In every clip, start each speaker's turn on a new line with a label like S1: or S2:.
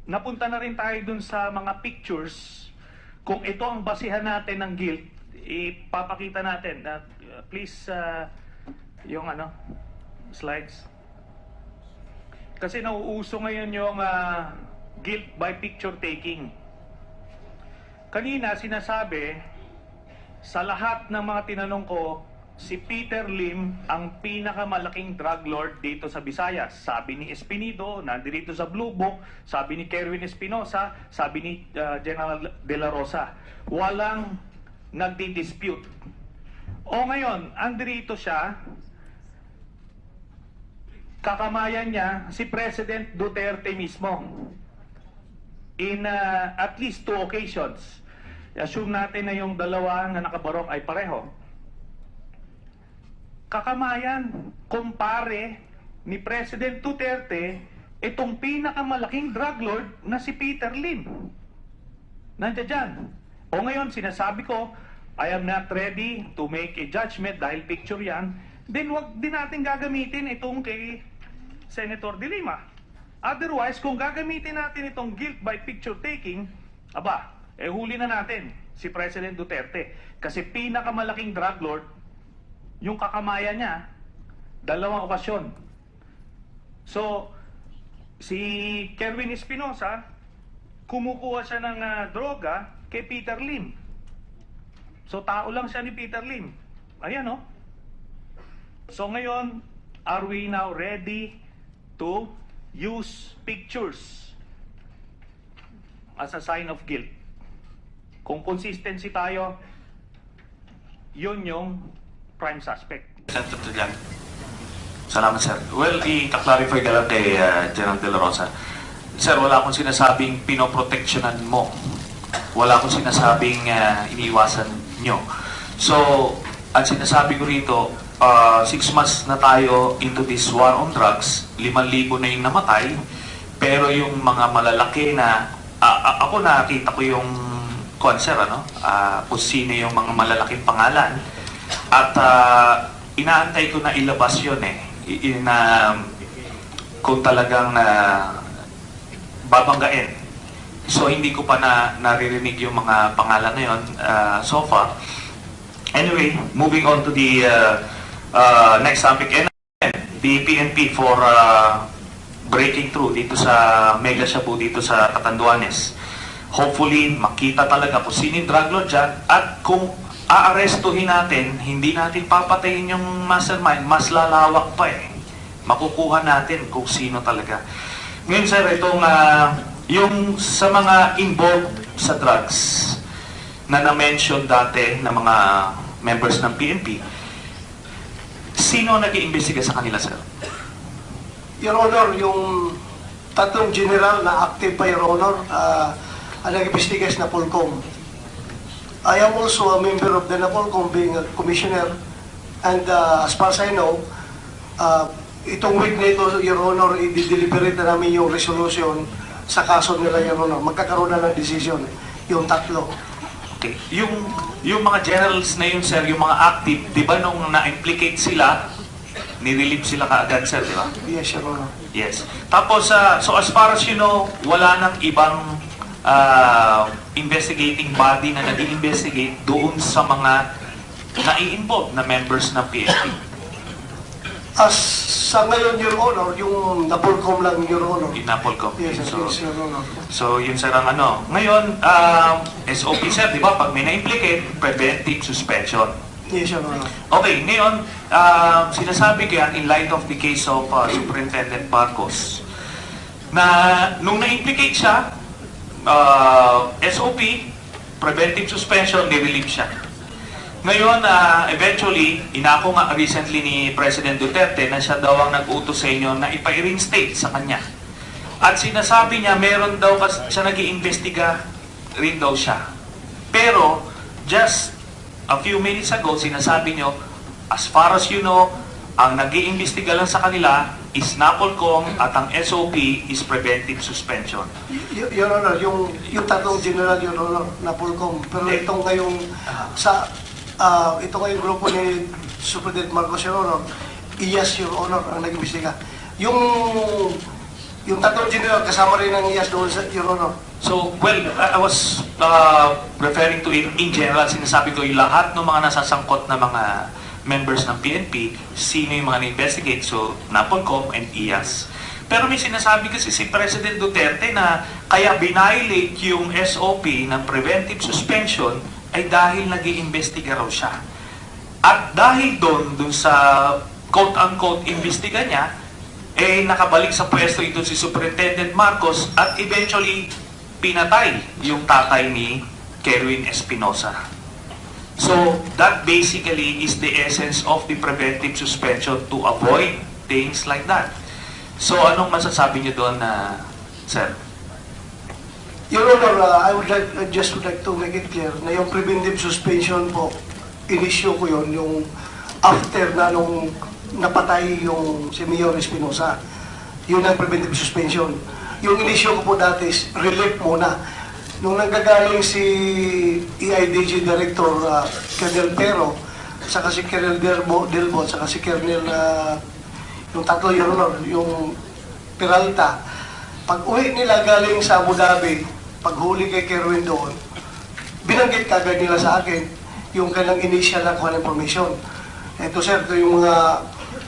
S1: napunta na rin tayo dun sa mga pictures. Kung ito ang basihan natin ng guilt, ipapakita natin. Please, yung slides. Kasi nauuso ngayon yung guilt by picture taking. Kanina sinasabi, sa lahat ng mga tinanong ko, si Peter Lim ang pinakamalaking drug lord dito sa Visayas. Sabi ni Espinido, nandito sa Blue Book, sabi ni Kerwin Espinosa, sabi ni General De La Rosa. Walang nagdi-dispute. O ngayon, andito siya, kakamayan niya si President Duterte mismo. In at least 2 occasions. Assume natin na yung dalawa na nakabarok ay pareho. Kakamayan, kumpare ni President Duterte itong pinakamalaking drug lord na si Peter Lim. Nandiyan dyan. O ngayon, sinasabi ko, I am not ready to make a judgment dahil picture yan, then wag din natin gagamitin itong kay Senator De Lima. Otherwise, kung gagamitin natin itong guilt by picture taking, huli na natin si President Duterte. Kasi pinakamalaking drug lord, yung kakamayan niya, 2 okasyon. So, si Kerwin Espinosa, kumukuha siya ng droga kay Peter Lim. So, tao lang siya ni Peter Lim. Ayan, no? So, ngayon, are we now ready to use pictures as a sign of guilt? Kung consistency tayo, yun yung prime suspect.
S2: Senator Trillan. Salamat, sir. Well, i-clarify ka lang kay General De La Rosa. Sir, wala akong sinasabing pinoproteksyonan mo. Wala akong sinasabing iniiwasan nyo. So, ang sinasabi ko rito, 6 months na tayo into this war on drugs, 5,000 na yung namatay, pero yung mga malalaki na, ako nakita ko yung concert, kung sino yung mga malalaking pangalan, at inaantay ko na ilabas yun kung talagang babanggain. So hindi ko pa naririnig yung mga pangalan na yun so far. Anyway, moving on to the next topic, and the PNP for breaking through dito sa Mega Shabu dito sa Catanduanes. Hopefully, makita talaga kung sino yung drug lord dyan, at kung aarestuhin natin, hindi natin papatayin yung mastermind, mas lalawak pa makukuha natin kung sino talaga. Ngayon, sir, itong yung sa mga involved sa drugs na na-mention dati ng mga members ng PNP, sino nag-iimbestiga sa kanila, sir?
S3: Your Honor, yung 3 general na active pa, Your Honor, ang nag-imbestigas na Polcom. I am also a member of the Napolcom, being a commissioner, and as far as I know, itong week na ito, Your Honor, i-deliberate na namin yung resolution sa kaso nila, Your Honor. Magkakaroon na ng decision, yung 3.
S2: Okay. Yung mga generals na yun, sir, yung mga active, di ba nung na-implicate sila, nirelieve sila kaagad, sir, di ba?
S3: Yes, Your Honor.
S2: Yes. Tapos, so as far as you know, wala nang ibang investigating body na nag-i-investigate doon sa mga nai-involve na members ng PNP.
S3: As sa ngayon, Your Honor, yung Napolcom lang, Your Honor.
S2: Yung Napolcom.
S3: Yes, Your Honor.
S2: So, yun, sir, ang Ngayon, SOP, sir, di ba, pag may na-implicate, preventive suspension.
S3: Yes, Your Honor.
S2: Okay, ngayon, sinasabi ko yan in light of the case of Superintendent Marcos, na nung na-implicate siya, SOP, preventive suspension, nirelieve siya. Ngayon, eventually, inako nga recently ni President Duterte na siya daw ang nag-utos sa inyo na ipa-reinstate sa kanya. At sinasabi niya, meron daw siya nag-iimbestiga rin daw siya. Pero, just a few minutes ago, sinasabi niyo, as far as you know, ang nag-iimbestiga lang sa kanila is Napolcom at ang SOP is preventive suspension.
S3: Your Honor, yung 3 general, Your Honor, Napolcom. Pero itong ngayong ito ngayong grupo ni Superintendent Marcos, Your Honor, yes, Your Honor, ang nag-imbestiga. Yung Yung tatlong general, kasama rin ang IAS doon, Your Honor.
S2: So, well, I was referring to in general, sinasabi ko yung lahat ng mga nasasangkot na mga members ng PNP, sino yung mga na-investigate, so NAPOLCOM and IAS. Pero may sinasabi kasi si President Duterte na kaya binilate yung SOP ng preventive suspension ay dahil nag-iimbestiga raw siya. At dahil doon sa quote-unquote investiga niya, eh nakabalik sa pwesto ito si Superintendent Marcos at eventually pinatay yung tatay ni Kerwin Espinosa. So, that basically is the essence of the preventive suspension to avoid things like that. So, anong masasabi niyo doon, sir?
S3: Your Honor, I just would like to make it clear na yung preventive suspension po, inisyo ko yun, yung after na nung napatay yung si Mayor Espinosa. Yun ang preventive suspension. Yung inisyo ko po dati is relief muna. Nung nanggagaling si EIDG Director Colonel Pero, saka si Colonel Delbo, saka si Colonel yung tatlo, Your Honor, yung Peralta, pag uwi nila galing sa Abu Dhabi, paghuli kay Kerwin doon, binanggit kagad nila sa akin yung kanilang initial na kuha ng information. Ito sir, ito yung mga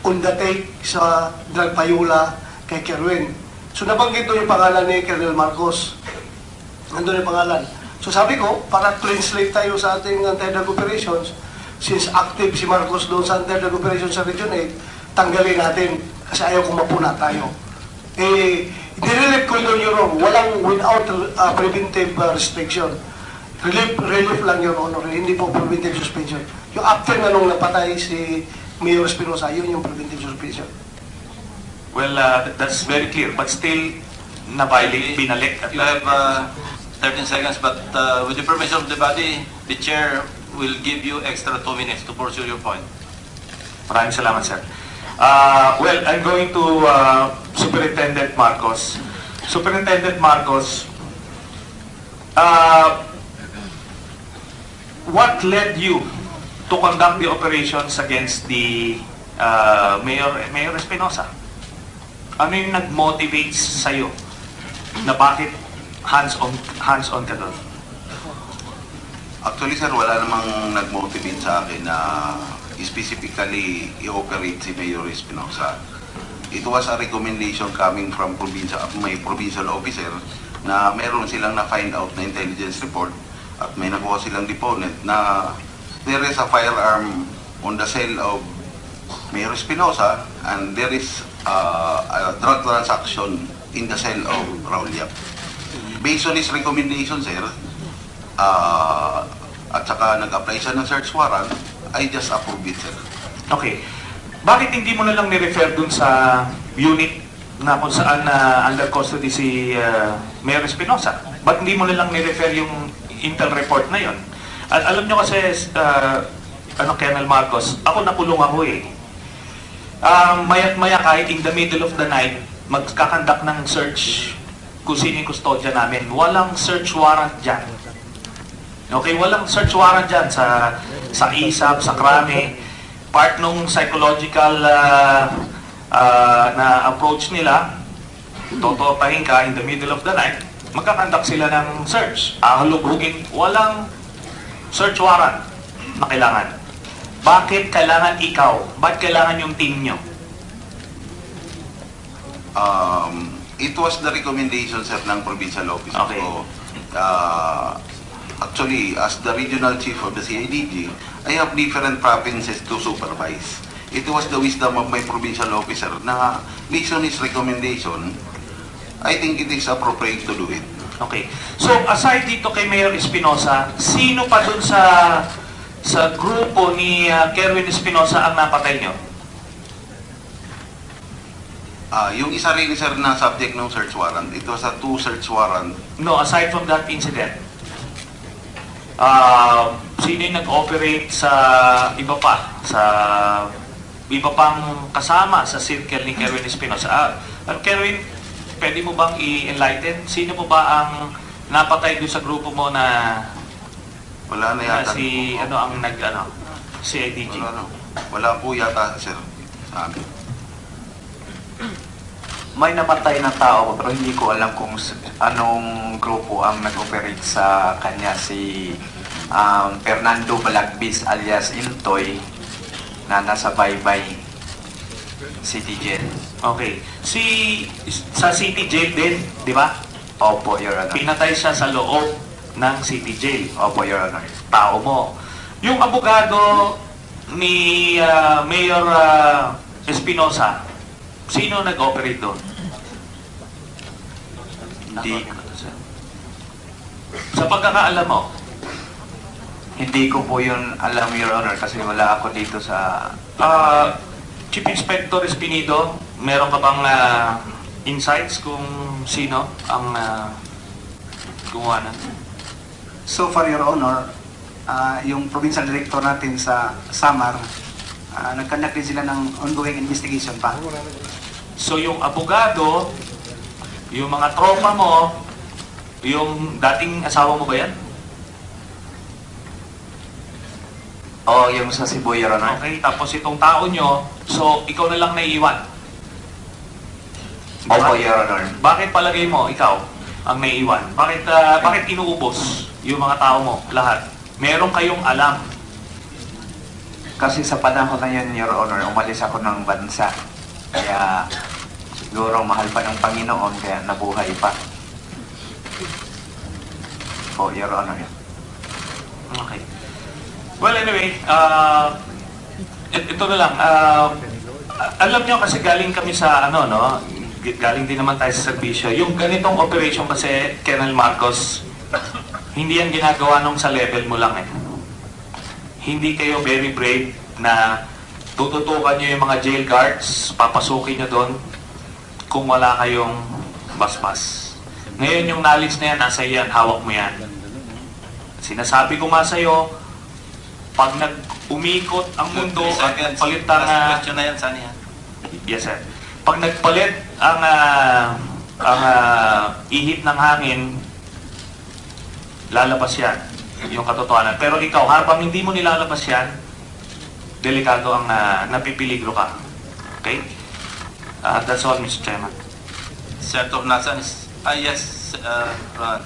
S3: on the take sa drug payula kay Kerwin. So nabanggit doon yung pangalan ni Colonel Marcos. Nandun yung pangalan. So sabi ko, para clean slate tayo sa ating anti-drug operations, since active si Marcos doon sa anti-drug operations sa Region 8, tanggalin natin kasi ayaw kong mapuna tayo. Nirelieve ko doon yung wrong, walang without preventive restriction. Relief lang yun, Honor, hindi po preventive suspension. Yung after na nung napatay si Mayor Espinosa, yun yung preventive suspension.
S2: Well, that's very clear, but still, na-violate, binalik.
S4: You have 13 seconds, but with the permission of the body, the chair will give you extra 2 minutes to pursue your point.
S2: Maraming salamat, sir. Well, I'm going to Superintendent Marcos. Superintendent Marcos, what led you to conduct the operations against the Mayor Espinosa? Ano yung nag-motivate sa'yo na bakit hands-on ka doon?
S5: Actually, sir, wala namang nag-motivate sa akin na specifically i-operate si Mayor Espinosa. It was a recommendation coming from my provincial officer na meron silang na-find out na intelligence report at may nakuha silang deponent na there is a firearm on the cell of Mayor Espinosa and there is a drug transaction in the cell of Raul Yap. Based on his recommendation, sir, at saka nag-apply siya ng search warrant, I just approve it, sir.
S2: Okay. Bakit hindi mo na lang ni-refer dun sa unit na kung saan under custody si Mayor Espinosa? Ba't hindi mo na lang ni-refer yung intel report na yon? At alam nyo kasi, Colonel Marcos, ako nakulong ako eh. Maya't maya kahit in the middle of the night, magkakandak ng search kung sino yung kustodya namin. Walang search warrant dyan. Okay, walang search warrant dyan sa ISAP, sa Krame. Part nung psychological na approach nila, totopahin ka in the middle of the night, magkakandak sila ng search. Halugugin, walang search warrant na kailangan. Bakit kailangan ikaw? Bakit kailangan yung team nyo?
S5: It was the recommendation, sir, ng provincial office.
S2: Okay.
S5: So, actually, as the regional chief of the CIDG, I have different provinces to supervise. It was the wisdom of my provincial officer na based on his recommendation, I think it is appropriate to do it.
S2: Okay. So, aside dito kay Mayor Espinosa, sino pa dun sa grupo ni Kerwin Espinosa ang napatay nyo?
S5: Yung isa rin, sir, na subject ng search warrant, it was a 2 search warrant.
S2: No, aside from that incident, sino yung nag-operate sa iba pa? Sa iba pang kasama sa circle ni Kerwin Espinosa? Kerwin, pwede mo bang i-enlighten? Sino mo ba ang napatay doon sa grupo mo na
S5: Wala na yata.
S2: si IDG?
S5: Wala po yata, sir, sa amin.
S6: may namatay na tao pero hindi ko alam kung anong grupo ang nag-operate sa kanya, si Fernando Balagbis alias Intoy na nasa Baybay City Jail.
S2: Okay. Sa City Jail din, di ba?
S6: Opo, Your Honor.
S2: Pinatay siya sa loob ng City Jail.
S6: Opo, Your Honor.
S2: Tao mo. Yung abogado ni Mayor Espinosa, sino nag-operate doon?
S6: Hindi,
S2: Sa pagkakaalam mo,
S6: hindi ko po yun alam, Your Honor, kasi wala ako dito sa...
S2: Chief Inspector Espinido, meron ka bang insights kung sino ang gumawa nun?
S7: So far, Your Honor, yung provincial director natin sa Samar, nag-conduct din sila ng ongoing investigation pa.
S2: So yung abogado, yung mga tropa mo, yung dating asawa mo ba yan?
S6: Oh, yung sa Cebu, Your Honor.
S2: Okay, tapos itong tao nyo, so ikaw na lang naiiwan.
S6: Opo, Your Honor.
S2: Bakit palagay mo, ikaw ang naiiwan? Bakit inuubos yung mga tao mo, lahat? Meron kayong alam.
S6: Kasi sa panahon na yun, Your Honor, umalis ako ng bansa. Kaya siguro mahal pa ng Panginoon, kaya nabuhay pa. Po, Your Honor.
S2: Okay. Well, anyway, ito na lang. Alam nyo kasi galing kami sa galing din naman tayo sa serbisyo. Yung ganitong operation kasi, Colonel Marcos, hindi yan ginagawa nung sa level mo lang eh. Hindi kayo very brave na tututukan nyo yung mga jail guards, papasukin nyo doon kung wala kayong basbas. Ngayon yung knowledge na yan, nasa yan, hawak mo yan. Sinasabi ko nga sa'yo, pag nag-umikot ang mundo at nagpalit ang...
S4: question na yan, Sani.
S2: Yes, sir. Pag nagpalit ang ihip ng hangin, lalabas yan, yung katotohanan. Pero ikaw, habang hindi mo nilalabas yan, delikado ang napipiligro ka. Okay? That's all, Mr. Chairman.
S4: Senator Nasan is... yes, Ron.